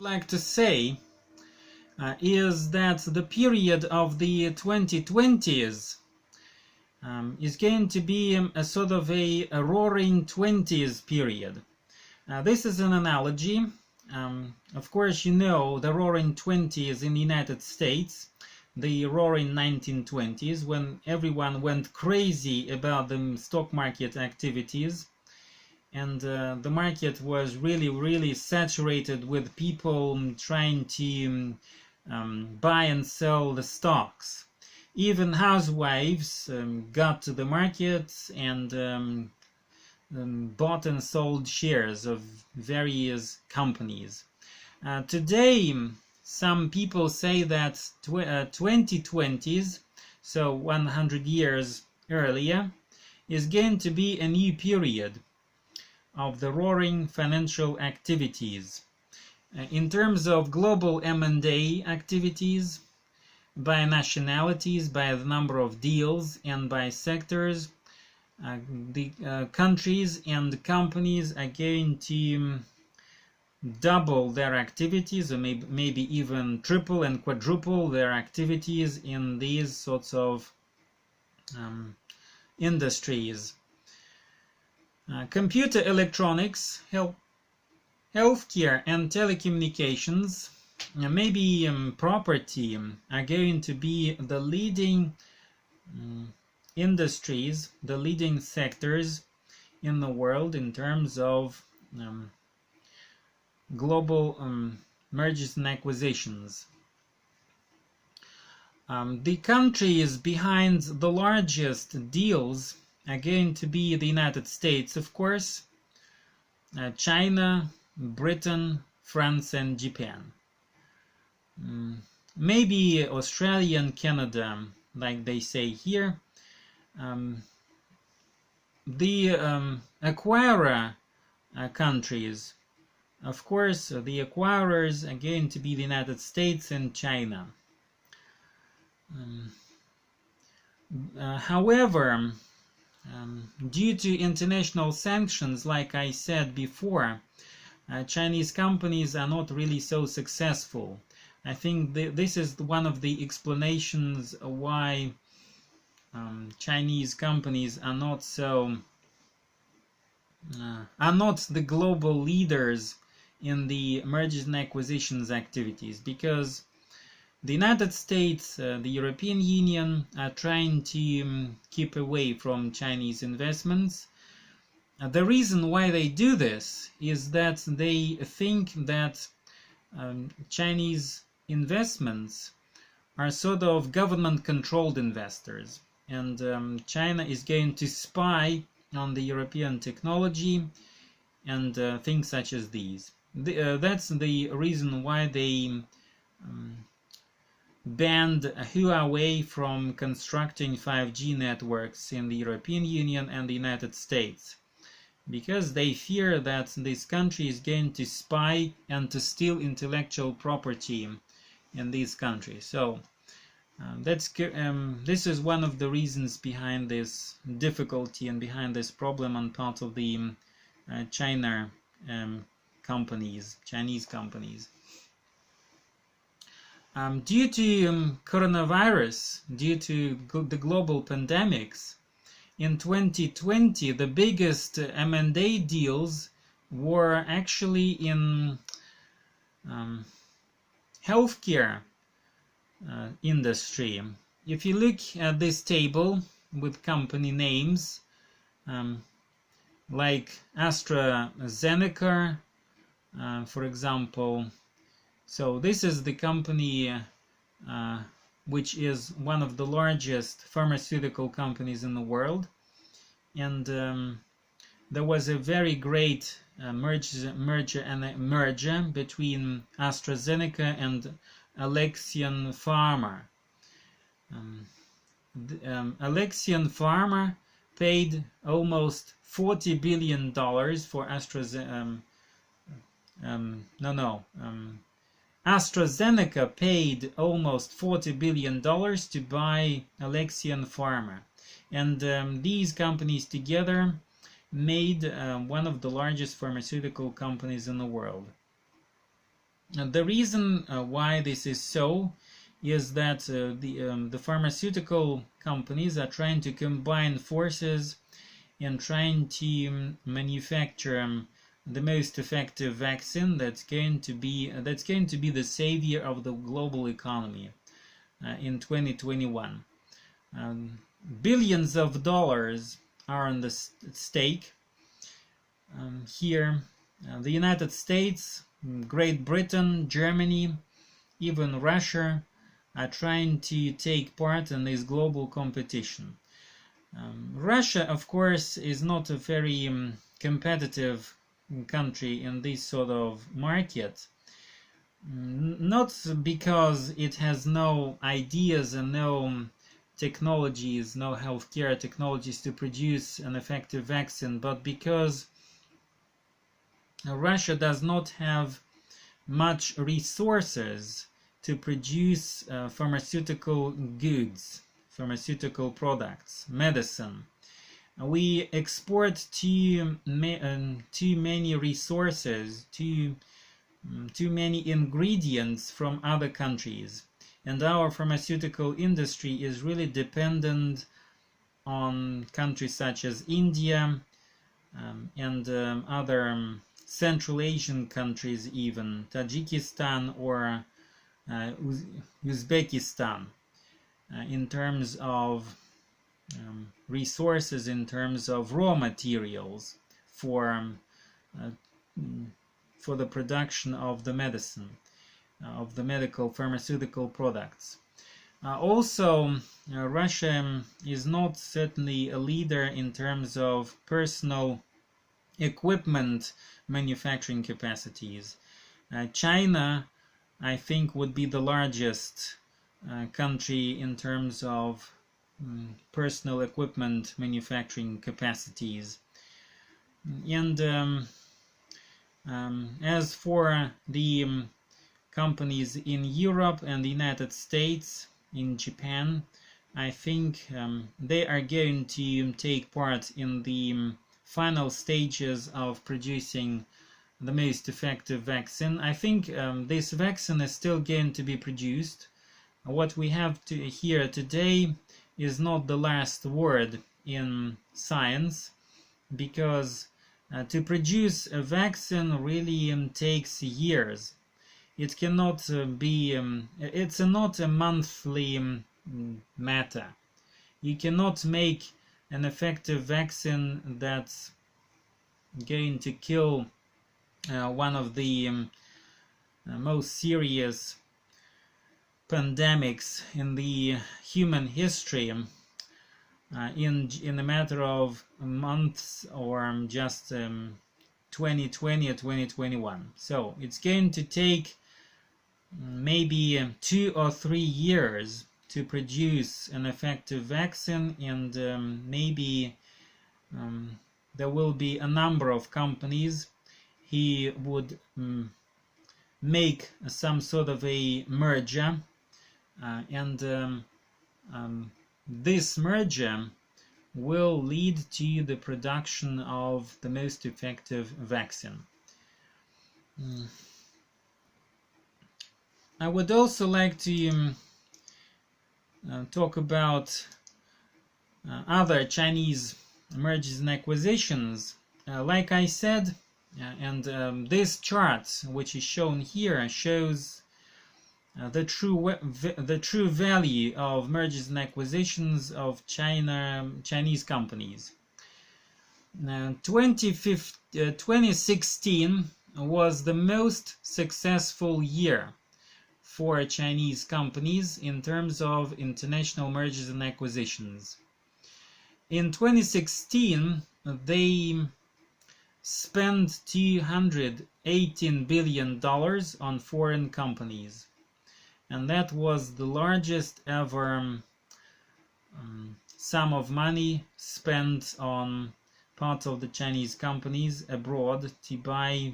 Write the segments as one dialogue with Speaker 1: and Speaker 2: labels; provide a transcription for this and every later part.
Speaker 1: like to say is that the period of the 2020s is going to be a sort of a roaring 20s period. This is an analogy. Of course, you know the roaring 20s in the United States, the roaring 1920s, when everyone went crazy about the stock market activities. And the market was really saturated with people trying to buy and sell the stocks. Even housewives got to the market and bought and sold shares of various companies. Today, some people say that 2020s, so 100 years earlier, is going to be a new period of the roaring financial activities. In terms of global M&A activities, by nationalities, by the number of deals, and by sectors, the countries and companies are going to double their activities, or maybe even triple and quadruple their activities in these sorts of industries. Computer electronics, healthcare and telecommunications, maybe property are going to be the leading industries, the leading sectors in the world in terms of global mergers and acquisitions. The countries behind the largest deals are going to be the United States, of course, China, Britain, France, and Japan. Maybe Australia and Canada, like they say here. The acquirer countries, of course, the acquirers are going to be the United States and China. However, due to international sanctions, like I said before, Chinese companies are not really so successful. I think this is one of the explanations why Chinese companies are not the global leaders in the mergers and acquisitions activities, because the United States, the European Union are trying to keep away from Chinese investments. The reason why they do this is that they think that Chinese investments are sort of government-controlled investors, and China is going to spy on the European technology and things such as these. That's the reason why they banned Huawei from constructing 5G networks in the European Union and the United States, because they fear that this country is going to spy and to steal intellectual property in these countries. So this is one of the reasons behind this difficulty and behind this problem on part of the Chinese companies. Due to coronavirus, due to the global pandemics, in 2020 the biggest M&A deals were actually in healthcare industry. If you look at this table with company names like AstraZeneca, for example, so this is the company which is one of the largest pharmaceutical companies in the world, and there was a very great merger between AstraZeneca and Alexion Pharma. Alexion Pharma paid almost $40 billion for AstraZeneca. AstraZeneca paid almost $40 billion to buy Alexion Pharma, and these companies together made one of the largest pharmaceutical companies in the world. The reason why this is so is that the pharmaceutical companies are trying to combine forces and trying to manufacture the most effective vaccine that's going to be the savior of the global economy in 2021. Billions of dollars are on the stake here. The United States, Great Britain, Germany, even Russia are trying to take part in this global competition. Russia, of course, is not a very competitive country in this sort of market, not because it has no ideas and no technologies, no healthcare technologies to produce an effective vaccine, but because Russia does not have much resources to produce pharmaceutical goods, pharmaceutical products, medicine. We export too many resources, too many ingredients from other countries, and our pharmaceutical industry is really dependent on countries such as India and other Central Asian countries, even Tajikistan or Uzbekistan, in terms of resources, in terms of raw materials for the production of the medicine, of the medical pharmaceutical products. Also, Russia is not certainly a leader in terms of personal equipment manufacturing capacities. China, I think, would be the largest country in terms of personal equipment manufacturing capacities. And as for the companies in Europe and the United States, in Japan, I think they are going to take part in the final stages of producing the most effective vaccine. I think this vaccine is still going to be produced. What we have to hear today is not the last word in science, because to produce a vaccine really takes years. It cannot be, it's not a monthly matter. You cannot make an effective vaccine that's going to kill one of the most serious pandemics in the human history in a matter of months or just 2020 or 2021. So it's going to take maybe 2 or 3 years to produce an effective vaccine, and maybe there will be a number of companies. He would make some sort of a merger, and this merger will lead to the production of the most effective vaccine. I would also like to talk about other Chinese mergers and acquisitions. Like I said, and this chart, which is shown here, shows the true value of mergers and acquisitions of Chinese companies. 2016 was the most successful year for Chinese companies in terms of international mergers and acquisitions. In 2016, they spent $218 billion on foreign companies, and that was the largest ever sum of money spent on parts of the Chinese companies abroad to buy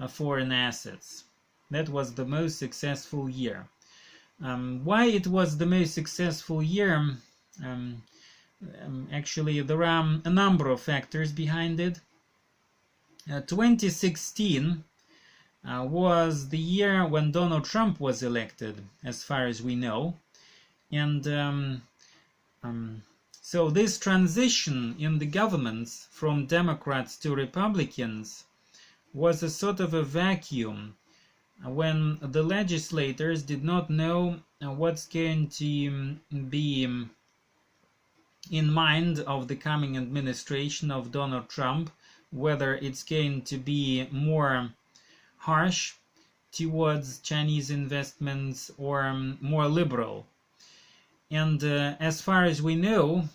Speaker 1: foreign assets. That was the most successful year. Why it was the most successful year? Actually, there are a number of factors behind it. 2016 was the year when Donald Trump was elected, as far as we know. And so this transition in the governments from Democrats to Republicans was a sort of a vacuum when the legislators did not know what's going to be in mind of the coming administration of Donald Trump, whether it's going to be more harsh towards Chinese investments or more liberal. And as far as we know,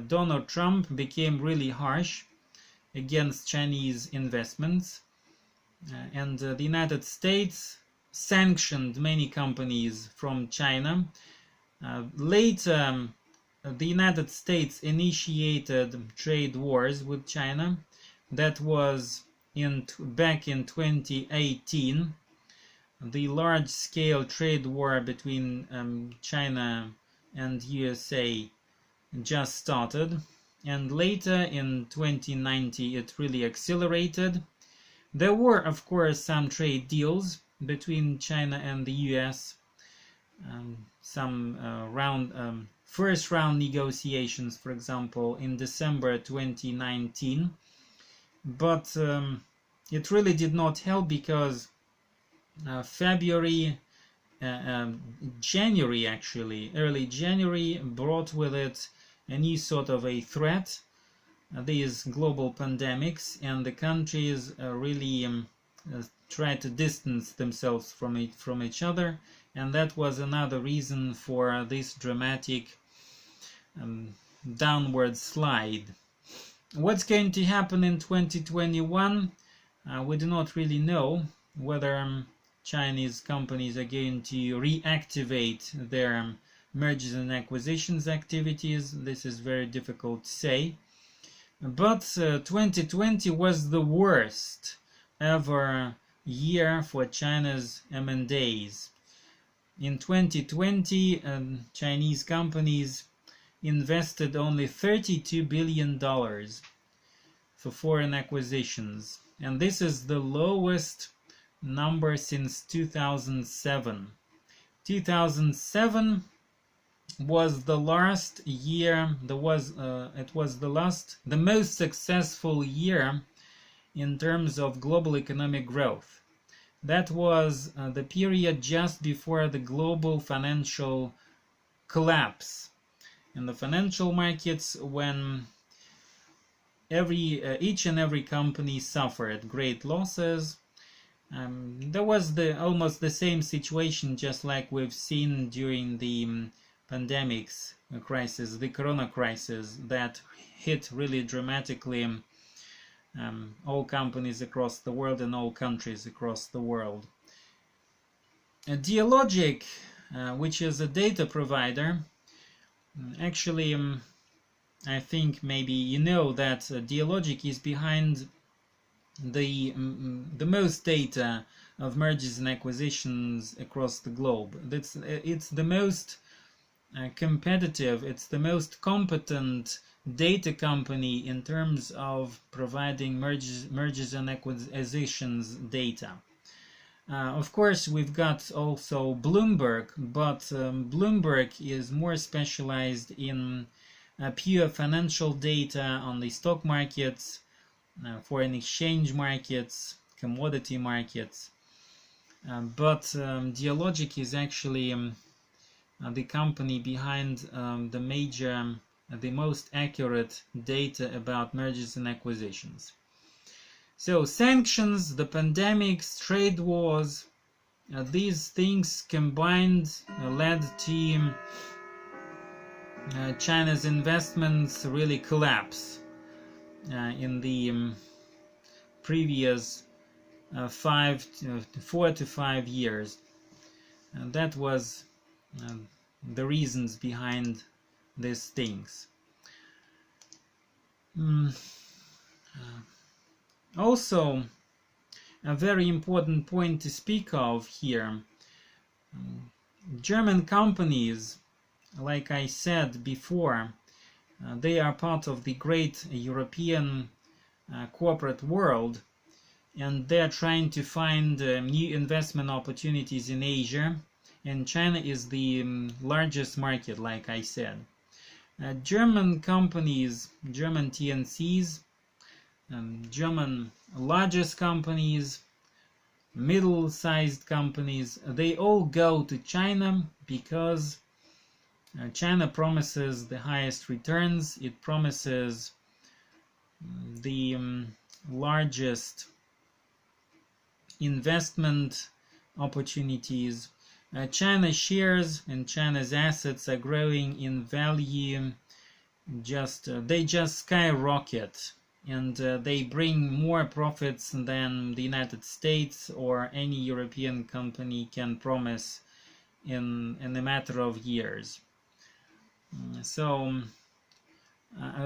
Speaker 1: Donald Trump became really harsh against Chinese investments, and the United States sanctioned many companies from China. Later, the United States initiated trade wars with China. That was back in 2018. The large-scale trade war between China and USA just started, and later in 2019 it really accelerated. There were, of course, some trade deals between China and the US, some first round negotiations, for example, in December 2019, but it really did not help because January actually, early January brought with it a new sort of a threat, these global pandemics, and the countries really try to distance themselves from each other, and that was another reason for this dramatic downward slide. What's going to happen in 2021? We do not really know whether Chinese companies are going to reactivate their mergers and acquisitions activities. This is very difficult to say. But 2020 was the worst ever year for China's M&As. In 2020, Chinese companies invested only $32 billion for foreign acquisitions, and this is the lowest number since 2007. 2007 was the last year. It was the most successful year in terms of global economic growth. That was the period just before the global financial collapse in the financial markets, when each and every company suffered great losses. There was almost the same situation, just like we've seen during the pandemics crisis, the corona crisis, that hit really dramatically all companies across the world and all countries across the world. Dealogic, which is a data provider, actually, I think maybe you know that Dealogic is behind the most data of mergers and acquisitions across the globe. It's the most competitive, it's the most competent data company in terms of providing mergers and acquisitions data. Of course, we've got also Bloomberg, but Bloomberg is more specialized in pure financial data on the stock markets, foreign exchange markets, commodity markets. But Dealogic is actually the company behind the most accurate data about mergers and acquisitions. So sanctions, the pandemics, trade wars, these things combined led to China's investments really collapse in the previous 4 to 5 years. That was the reasons behind these things. Also, a very important point to speak of here, German companies, like I said before, they are part of the great European corporate world, and they're trying to find new investment opportunities in Asia, and China is the largest market, like I said. German companies, German TNCs, German largest companies, middle-sized companies, they all go to China because China promises the highest returns. It promises the largest investment opportunities. China's shares and China's assets are growing in value. They just skyrocket, and they bring more profits than the United States or any European company can promise in a matter of years. So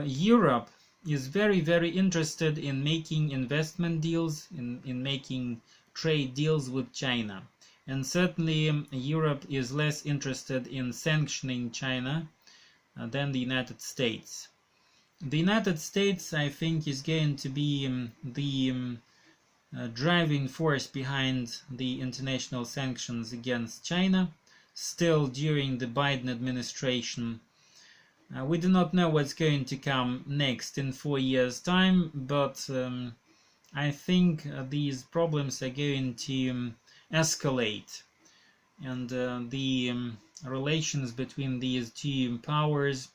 Speaker 1: Europe is very, very interested in making investment deals, in making trade deals with China. And certainly Europe is less interested in sanctioning China than the United States. The United States, I think, is going to be the driving force behind the international sanctions against China, still during the Biden administration. We do not know what's going to come next in 4 years' time, but I think these problems are going to escalate, and the relations between these two powers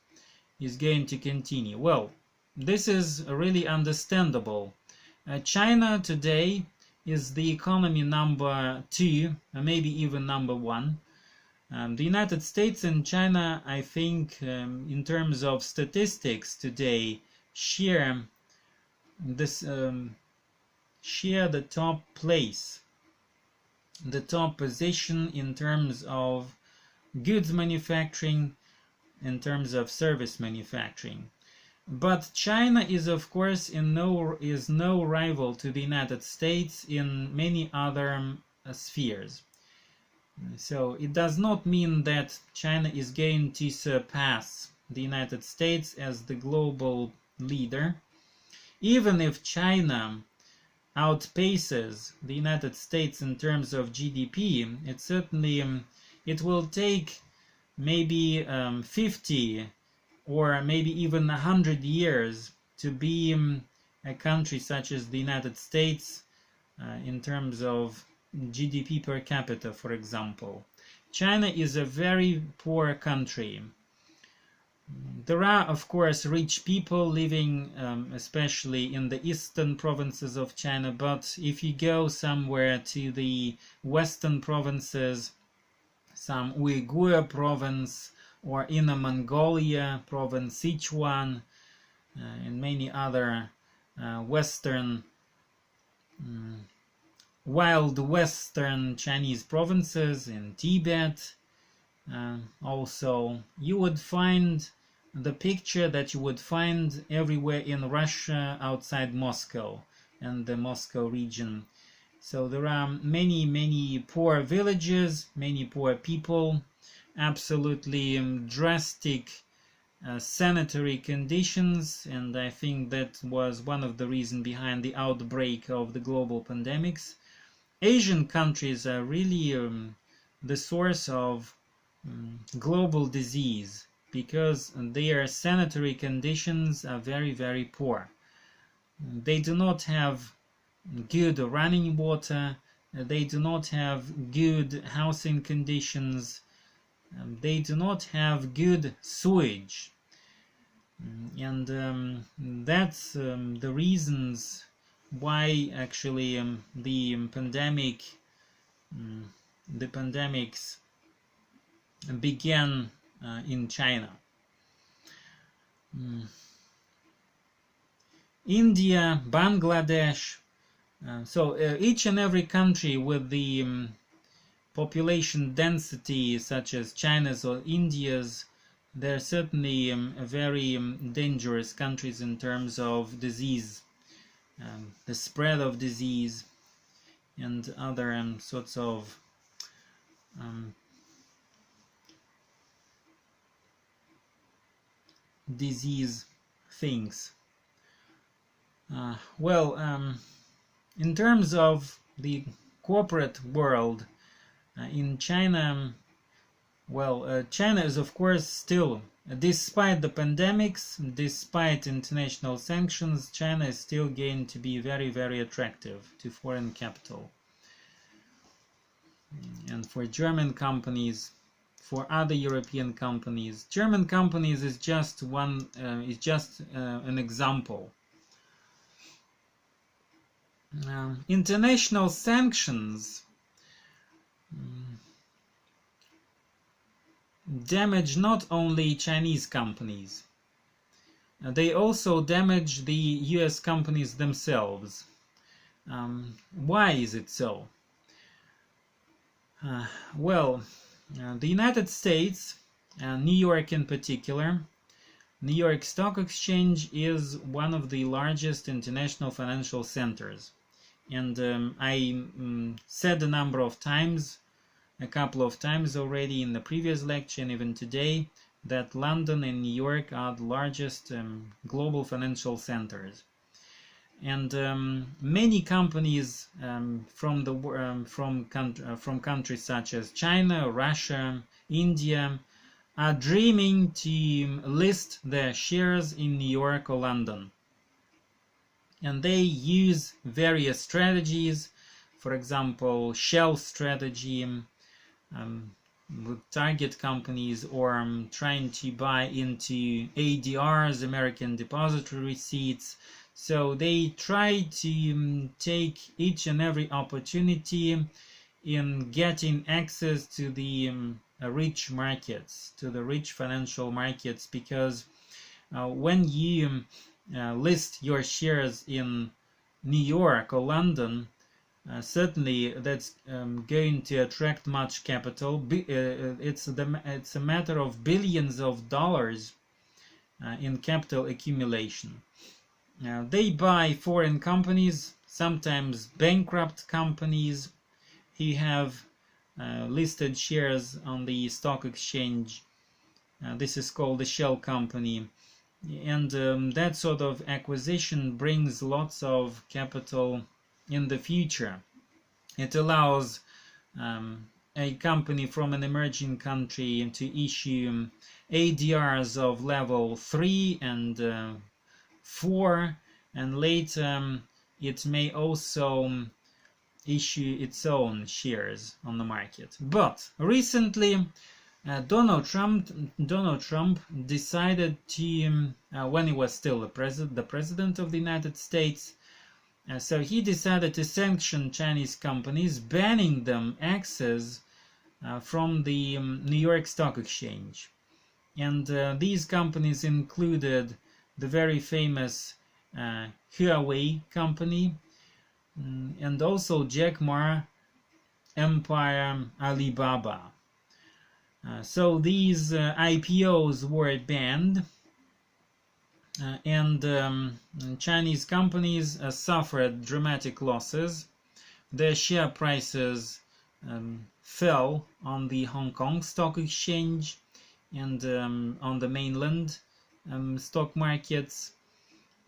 Speaker 1: is going to continue. Well, this is really understandable. China today is the economy number 2, maybe even number 1. The United States and China, I think, in terms of statistics today, share the top place, the top position in terms of goods manufacturing, in terms of service manufacturing. But China is, of course, is no rival to the United States in many other spheres. So it does not mean that China is going to surpass the United States as the global leader. Even if China outpaces the United States in terms of GDP, it certainly it will take maybe 50 or maybe even 100 years to be a country such as the United States in terms of GDP per capita, for example. China is a very poor country. There are, of course, rich people living, especially in the eastern provinces of China, but if you go somewhere to the western provinces, some Uyghur province or Inner Mongolia province, Sichuan, and many other western wild western Chinese provinces in Tibet. Also, you would find the picture that you would find everywhere in Russia outside Moscow and the Moscow region. So there are many poor villages, many poor people, absolutely drastic sanitary conditions, and I think that was one of the reasons behind the outbreak of the global pandemics. Asian countries are really the source of global disease because their sanitary conditions are very, very poor. They do not have good running water, they do not have good housing conditions, they do not have good sewage. And that's the reasons why actually the pandemics began in China. India, Bangladesh, so each and every country with the population density such as China's or India's, they're certainly very dangerous countries in terms of disease, the spread of disease and other sorts of disease things. In terms of the corporate world in China, well, China is of course still, despite the pandemics, despite international sanctions, China is still going to be very, very attractive to foreign capital. And for German companies, for other European companies, German companies is just an example. International sanctions damage not only Chinese companies, they also damage the US companies themselves. Why is it so? Well, the United States, New York in particular, New York Stock Exchange is one of the largest international financial centers. And I said a couple of times already in the previous lecture and even today, that London and New York are the largest global financial centers. And many companies from countries such as China, Russia, India are dreaming to list their shares in New York or London. And they use various strategies, for example, shelf strategy, with target companies, or trying to buy into ADRs, American Depository Receipts. So they try to take each and every opportunity in getting access to the rich markets, to the rich financial markets, because when you list your shares in New York or London, certainly that's going to attract much capital. It's a matter of billions of dollars in capital accumulation. They buy foreign companies, sometimes bankrupt companies, who have listed shares on the stock exchange. This is called a shell company. And that sort of acquisition brings lots of capital in the future. It allows a company from an emerging country to issue ADRs of level 3 and 4, and later it may also issue its own shares on the market. But recently Donald Trump decided to, when he was still the president of the United States, so he decided to sanction Chinese companies, banning them access from the New York Stock Exchange. And these companies included the very famous Huawei company, and also Jack Ma empire Alibaba. So these IPOs were banned, and Chinese companies suffered dramatic losses. Their share prices fell on the Hong Kong Stock Exchange and on the mainland stock markets.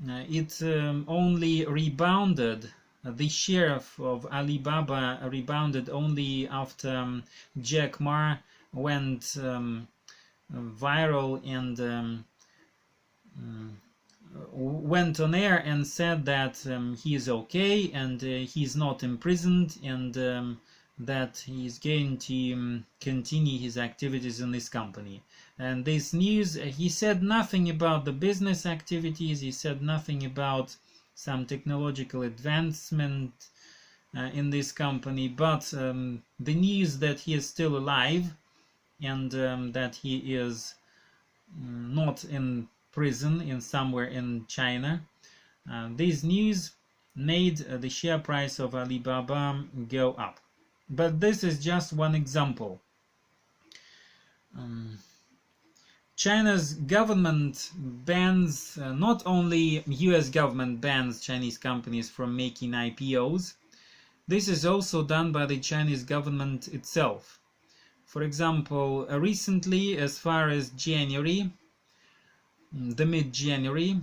Speaker 1: It only rebounded. The share of Alibaba rebounded only after Jack Ma went viral and went on air and said that he is okay and he's not imprisoned, and that he's going to continue his activities in this company. And this news, he said nothing about the business activities, he said nothing about some technological advancement in this company, but the news that he is still alive and that he is not in prison in somewhere in China, this news made the share price of Alibaba go up. But this is just one example. China's government bans, not only US government bans Chinese companies from making IPOs, this is also done by the Chinese government itself. For example, recently, as far as January, the mid-January,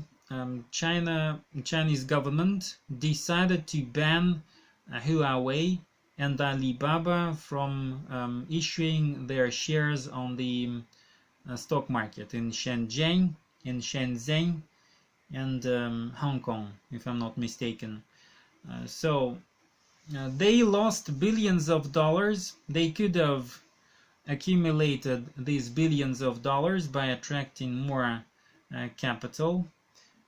Speaker 1: Chinese government decided to ban Huawei and Alibaba from issuing their shares on the stock market in Shenzhen, and Hong Kong, if I'm not mistaken. So they lost billions of dollars. They could have accumulated these billions of dollars by attracting more capital,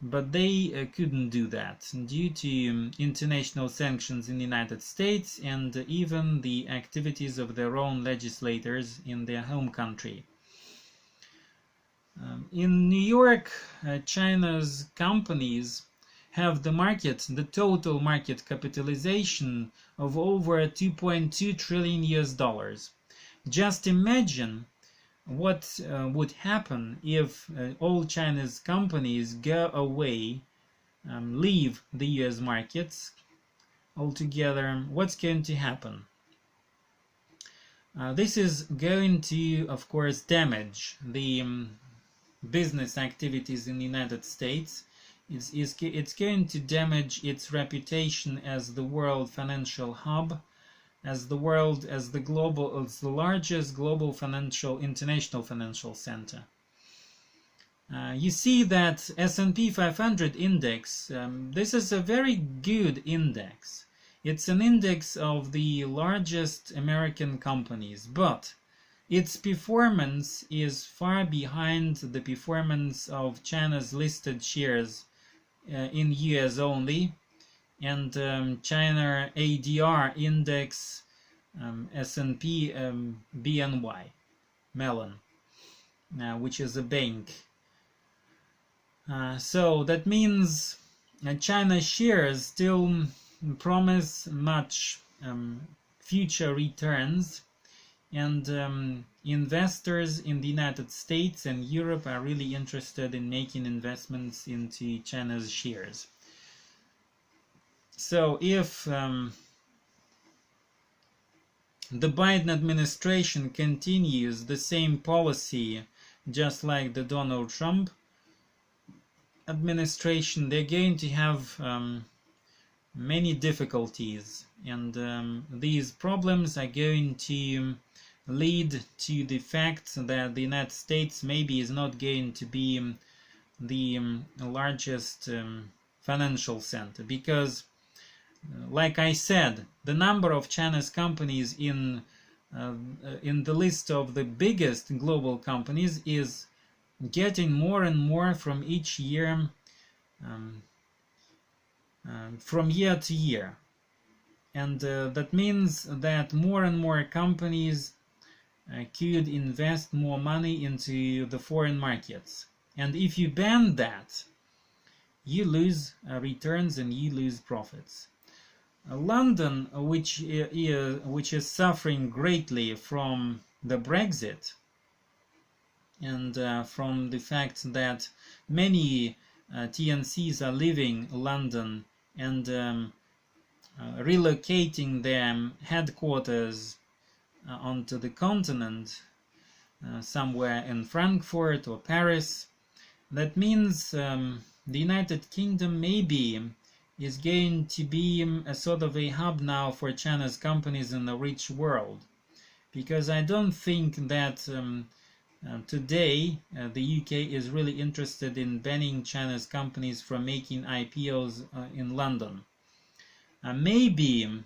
Speaker 1: but they couldn't do that due to international sanctions in the United States and even the activities of their own legislators in their home country. In New York, China's companies have the total market capitalization of over $2.2 trillion US. Just imagine what would happen if all China's companies go away, leave the US markets altogether. What's going to happen? This is going to, of course, damage the business activities in the United States. It's going to damage its reputation as the world financial hub, as the largest global international financial center. You see that S&P 500 index, this is a very good index. It's an index of the largest American companies, but its performance is far behind the performance of China's listed shares in US only, and China ADR index, S&P BNY Mellon, which is a bank. So that means China shares still promise much future returns, and investors in the United States and Europe are really interested in making investments into China's shares. So if the Biden administration continues the same policy just like the Donald Trump administration, they're going to have many difficulties, and these problems are going to lead to the fact that the United States maybe is not going to be the largest financial center, because like I said, the number of China's companies in the list of the biggest global companies is getting more and more from each year, from year to year, and that means that more and more companies could invest more money into the foreign markets, and if you ban that, you lose returns and you lose profits. London, which is suffering greatly from the Brexit and from the fact that many TNCs are leaving London and relocating their headquarters onto the continent, somewhere in Frankfurt or Paris. That means the United Kingdom maybe is going to be a sort of a hub now for China's companies in the rich world, because I don't think that today the UK is really interested in banning China's companies from making IPOs in London. Maybe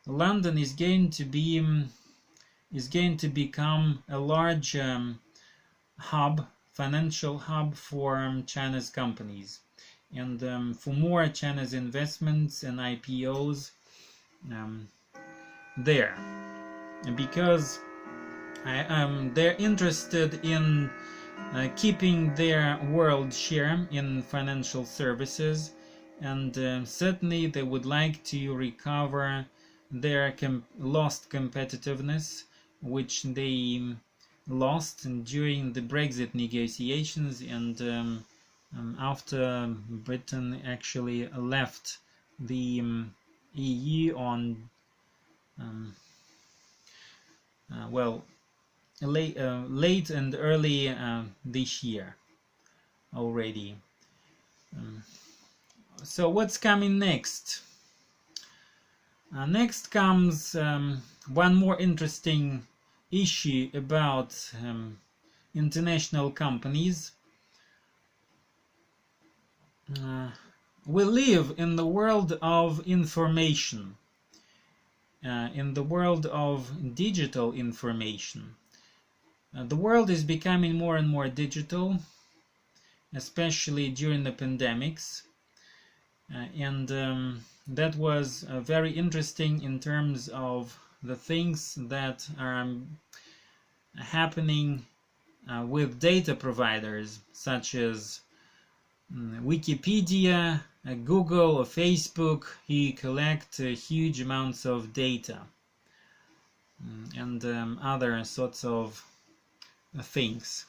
Speaker 1: London is going to become a large financial hub for China's companies, and for more China's investments and IPOs there, because they're interested in keeping their world share in financial services, and certainly they would like to recover their lost competitiveness, which they lost during the Brexit negotiations, and after Britain actually left the EU on late and early this year already. So what's coming next? Next comes one more interesting issue about international companies. We live in the world of information, in the world of digital information. The world is becoming more and more digital, especially during the pandemics. And that was very interesting in terms of the things that are happening with data providers such as Wikipedia, Google, or Facebook, who collect huge amounts of data and other sorts of things.